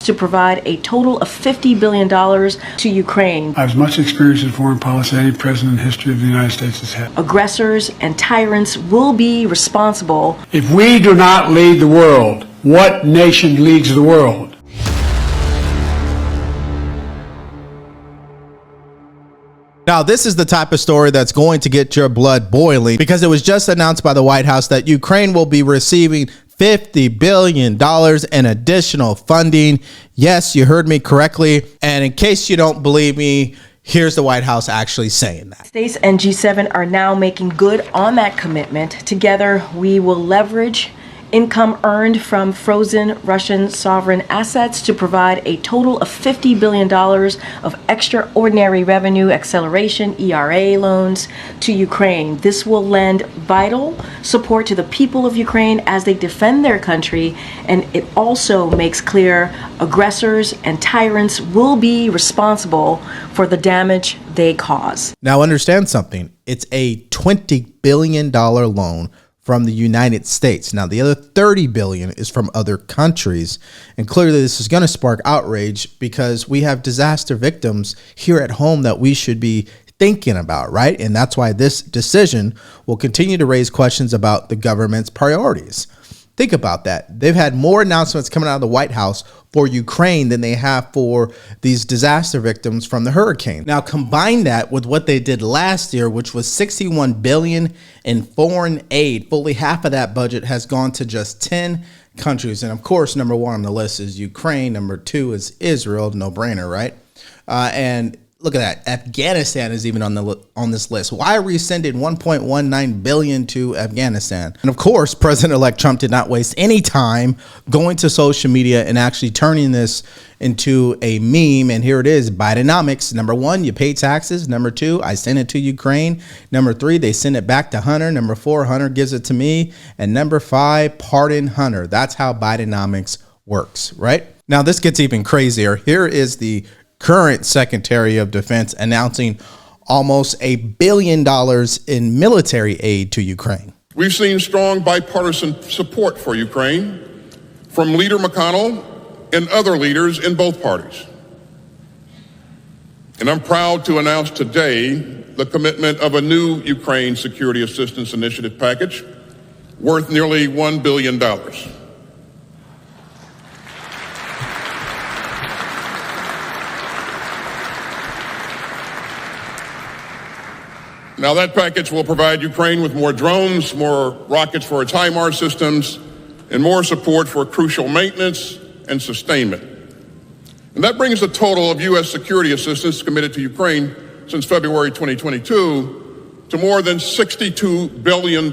to provide a total of $50 billion to Ukraine. I have as much experience in foreign policy as any president in history of the United States has had. Aggressors and tyrants will be responsible. If we do not lead the world, what nation leads the world? Now, this is the type of story that's going to get your blood boiling, because it was just announced by the White House that Ukraine will be receiving $50 billion in additional funding. Yes, you heard me correctly. And in case you don't believe me, here's the White House actually saying that. States and G7 are now making good on that commitment. Together, we will leverage income earned from frozen Russian sovereign assets to provide a total of $50 billion of extraordinary revenue acceleration ERA loans to Ukraine. This will lend vital support to the people of Ukraine as they defend their country, and it also makes clear aggressors and tyrants will be responsible for the damage they cause. Now understand something. It's a $20 billion loan from the United States. Now, the other $30 billion is from other countries. And clearly this is going to spark outrage, because we have disaster victims here at home that we should be thinking about, right? And that's why this decision will continue to raise questions about the government's priorities. Think about that. They've had more announcements coming out of the White House for Ukraine than they have for these disaster victims from the hurricane. Now, combine that with what they did last year, which was $61 billion in foreign aid. Fully half of that budget has gone to just 10 countries. And of course, number one on the list is Ukraine. Number two is Israel. No brainer, right? And look at that. Afghanistan is even on this list. Why are we sending $1.19 billion to Afghanistan? And of course, President-elect Trump did not waste any time going to social media and actually turning this into a meme. And here it is, Bidenomics. Number one, you pay taxes. Number two, I send it to Ukraine. Number three, they send it back to Hunter. Number four, Hunter gives it to me. And number five, pardon Hunter. That's how Bidenomics works, right? Now, this gets even crazier. Here is the current Secretary of Defense announcing almost $1 billion in military aid to Ukraine. We've seen strong bipartisan support for Ukraine from Leader McConnell and other leaders in both parties. And I'm proud to announce today the commitment of a new Ukraine Security Assistance Initiative package worth nearly $1 billion. Now, that package will provide Ukraine with more drones, more rockets for its HIMARS systems, and more support for crucial maintenance and sustainment. And that brings the total of U.S. security assistance committed to Ukraine since February 2022 to more than $62 billion.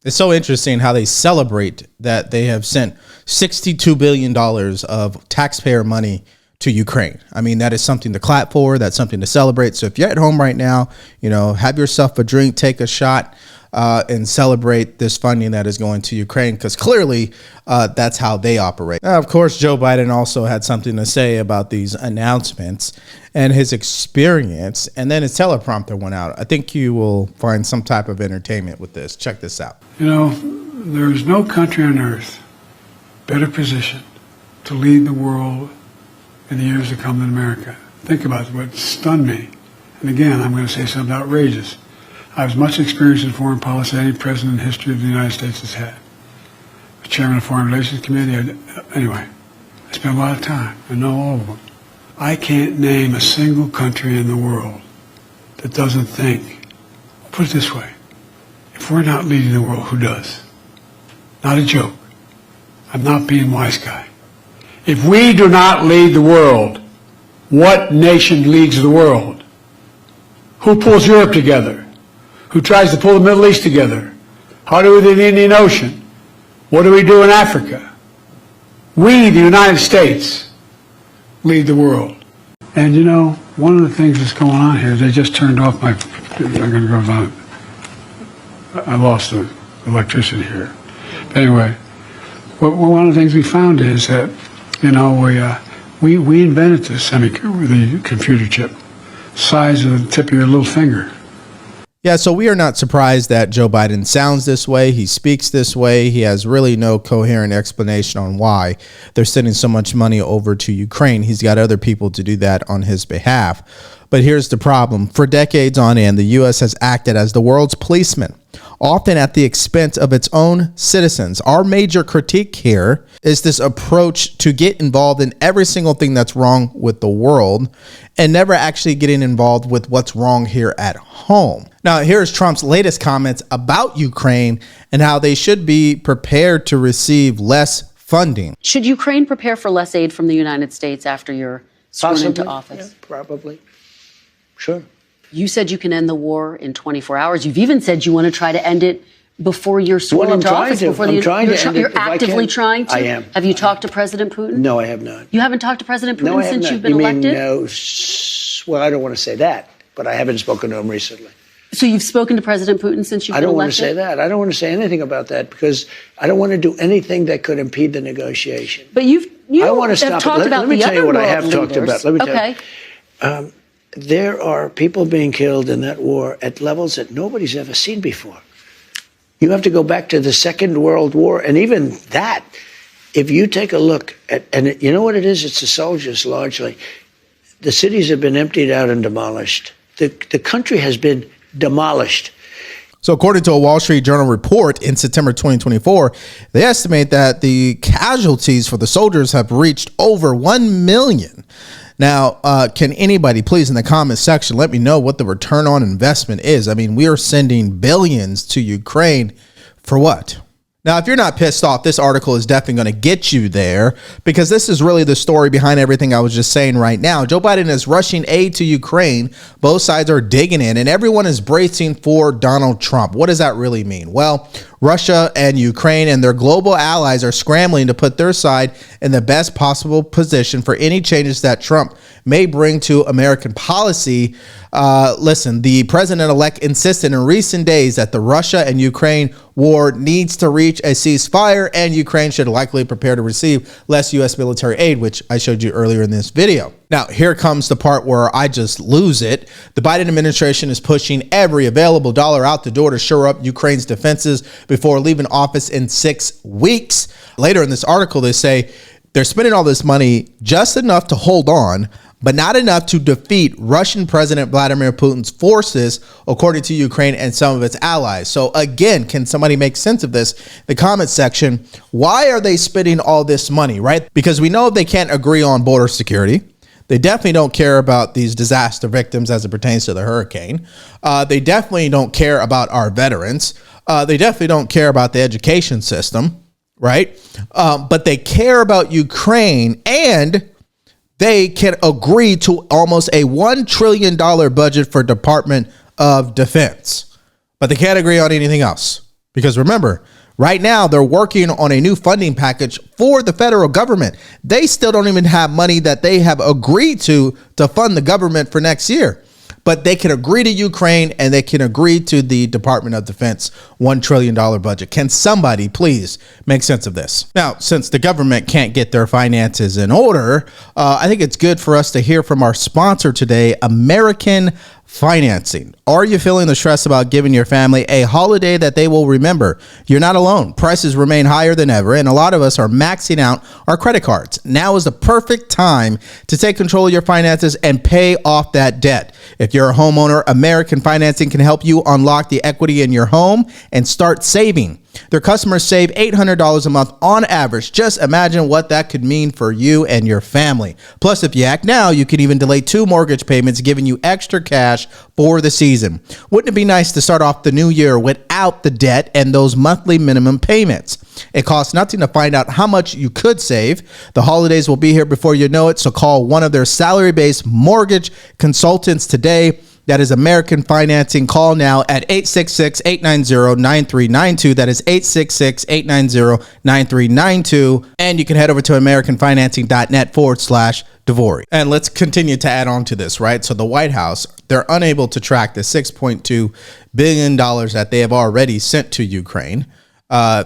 It's so interesting how they celebrate that they have sent $62 billion of taxpayer money to Ukraine. I mean, that is something to clap for. That's something to celebrate. So if you're at home right now, have yourself a drink, take a shot, and celebrate this funding that is going to Ukraine, because clearly that's how they operate. Now, of course, Joe Biden also had something to say about these announcements and his experience, and then his teleprompter went out. I think you will find some type of entertainment with this. Check this out. There's no country on earth better positioned to lead the world in the years to come than America. Think about what stunned me. And again, I'm going to say something outrageous. I have as much experience in foreign policy as any president in history of the United States has had. The chairman of the Foreign Relations Committee. Anyway, I spent a lot of time. I know all of them. I can't name a single country in the world that doesn't think. Put it this way. If we're not leading the world, who does? Not a joke. I'm not being wise guy. If we do not lead the world, what nation leads the world? Who pulls Europe together? Who tries to pull the Middle East together? How do we do the Indian Ocean? What do we do in Africa? We, the United States, lead the world. And one of the things that's going on here is they just turned off my, I'm going to go down. I lost the electricity here. But anyway, one of the things we found is that we invented the computer chip, size of the tip of your little finger. Yeah, so we are not surprised that Joe Biden sounds this way. He speaks this way. He has really no coherent explanation on why they're sending so much money over to Ukraine. He's got other people to do that on his behalf. But here's the problem. For decades on end, the U.S. has acted as the world's policeman, often at the expense of its own citizens. Our major critique here is this approach to get involved in every single thing that's wrong with the world and never actually getting involved with what's wrong here at home. Now, here's Trump's latest comments about Ukraine and how they should be prepared to receive less funding. Should Ukraine prepare for less aid from the United States after you're sworn into office? Yeah, probably. Sure. You said you can end the war in 24 hours. You've even said you want to try to end it before you're sworn into office. You're actively trying to? I am. Have you talked to President Putin? No, I have not. You haven't talked to President Putin No, I have since not. you've been You mean, elected? no, well, I don't want to say that, but I haven't spoken to him recently. So you've spoken to President Putin since you've been elected? I don't want to say that. I don't want to say anything about that because I don't want to do anything that could impede the negotiation. But you I want to have stop talked it. about Let me the tell you other what I world have talked leaders. about. Let me tell Okay. you. There are people being killed in that war at levels that nobody's ever seen before. You have to go back to the Second World War, and even that, if you take a look at, and you know what it is? It's the soldiers largely. The cities have been emptied out and demolished. The country has been demolished. So according to a Wall Street Journal report in September 2024, they estimate that the casualties for the soldiers have reached over 1 million. Now, can anybody please in the comments section let me know what the return on investment is? I mean, we are sending billions to Ukraine for what? Now, if you're not pissed off, this article is definitely going to get you there because this is really the story behind everything I was just saying right now. Joe Biden is rushing aid to Ukraine. Both sides are digging in and everyone is bracing for Donald Trump. What does that really mean? Well, Russia and Ukraine and their global allies are scrambling to put their side in the best possible position for any changes that Trump may bring to American policy. Listen, the president-elect insisted in recent days that the Russia and Ukraine war needs to reach a ceasefire and Ukraine should likely prepare to receive less U.S. military aid, which I showed you earlier in this video. Now, here comes the part where I just lose it. The Biden administration is pushing every available dollar out the door to shore up Ukraine's defenses before leaving office in 6 weeks. Later in this article, they say they're spending all this money just enough to hold on, but not enough to defeat Russian President Vladimir Putin's forces, according to Ukraine and some of its allies. So again, can somebody make sense of this? The comment section, why are they spending all this money, right? Because we know they can't agree on border security. They definitely don't care about these disaster victims as it pertains to the hurricane. They definitely don't care about our veterans. They definitely don't care about the education system, right? But they care about Ukraine, and they can agree to almost a $1 trillion budget for Department of Defense. But they can't agree on anything else. Because remember, right now they're working on a new funding package for the federal government. They still don't even have money that they have agreed to fund the government for next year. But they can agree to Ukraine and they can agree to the Department of Defense $1 trillion budget. Can somebody please make sense of this? Now, since the government can't get their finances in order, I think it's good for us to hear from our sponsor today, American Financing. Are you feeling the stress about giving your family a holiday that they will remember? You're not alone. Prices remain higher than ever, and a lot of us are maxing out our credit cards. Now is the perfect time to take control of your finances and pay off that debt. If you're a homeowner, American Financing can help you unlock the equity in your home and start saving. Their customers save $800 a month on average. Just imagine what that could mean for you and your family. Plus, if you act now, you could even delay 2 mortgage payments, giving you extra cash for the season. Wouldn't it be nice to start off the new year without the debt and those monthly minimum payments? It costs nothing to find out how much you could save. The holidays will be here before you know it, so call one of their salary-based mortgage consultants today. That is American Financing. Call now at 866-890-9392. That is 866-890-9392. And you can head over to americanfinancing.net/Devori. And let's continue to add on to this, right? So the White House, they're unable to track the $6.2 billion that they have already sent to Ukraine.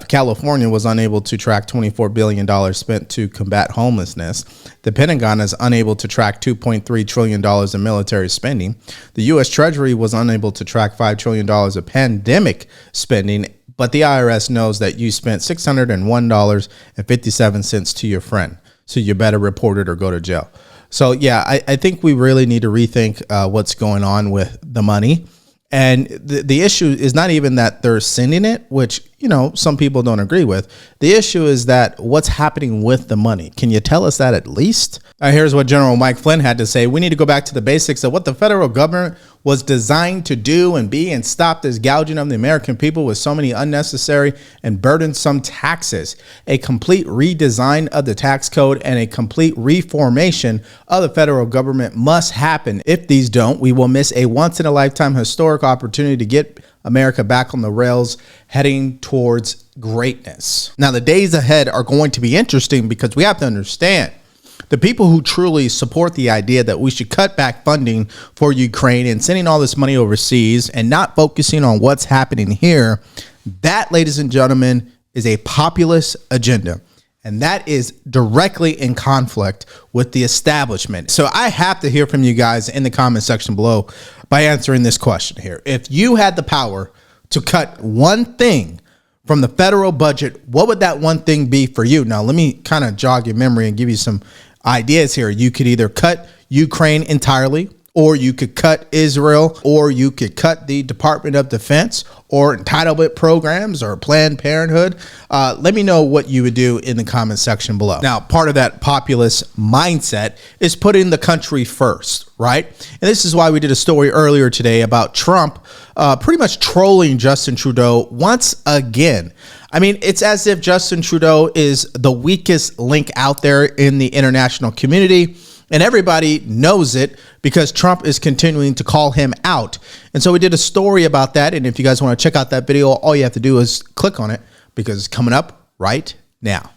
California was unable to track $24 billion spent to combat homelessness. The Pentagon is unable to track $2.3 trillion in military spending. The U.S. Treasury was unable to track $5 trillion of pandemic spending. But the IRS knows that you spent $601.57 to your friend. So you better report it or go to jail. So, yeah, I think we really need to rethink what's going on with the money. And the issue is not even that they're sending it, which, you know, some people don't agree with. The issue is that what's happening with the money. Can you tell us that at least? Here's what General Mike Flynn had to say. We need to go back to the basics of what the federal government was designed to do and be, and stop this gouging of the American people with so many unnecessary and burdensome taxes. A complete redesign of the tax code and a complete reformation of the federal government must happen. If these don't, we will miss a once-in-a-lifetime historic opportunity to get America back on the rails, heading towards greatness. Now, the days ahead are going to be interesting because we have to understand the people who truly support the idea that we should cut back funding for Ukraine and sending all this money overseas and not focusing on what's happening here. That, ladies and gentlemen, is a populist agenda. And that is directly in conflict with the establishment. So I have to hear from you guys in the comment section below by answering this question here. If you had the power to cut one thing from the federal budget, what would that one thing be for you? Now, let me kind of jog your memory and give you some ideas here. You could either cut Ukraine entirely, or you could cut Israel, or you could cut the Department of Defense, or entitlement programs, or Planned Parenthood. Let me know what you would do in the comment section below. Now, part of that populist mindset is putting the country first, right? And this is why we did a story earlier today about Trump pretty much trolling Justin Trudeau once again. I mean, it's as if Justin Trudeau is the weakest link out there in the international community. And everybody knows it because Trump is continuing to call him out. And so we did a story about that. And if you guys want to check out that video, all you have to do is click on it because it's coming up right now.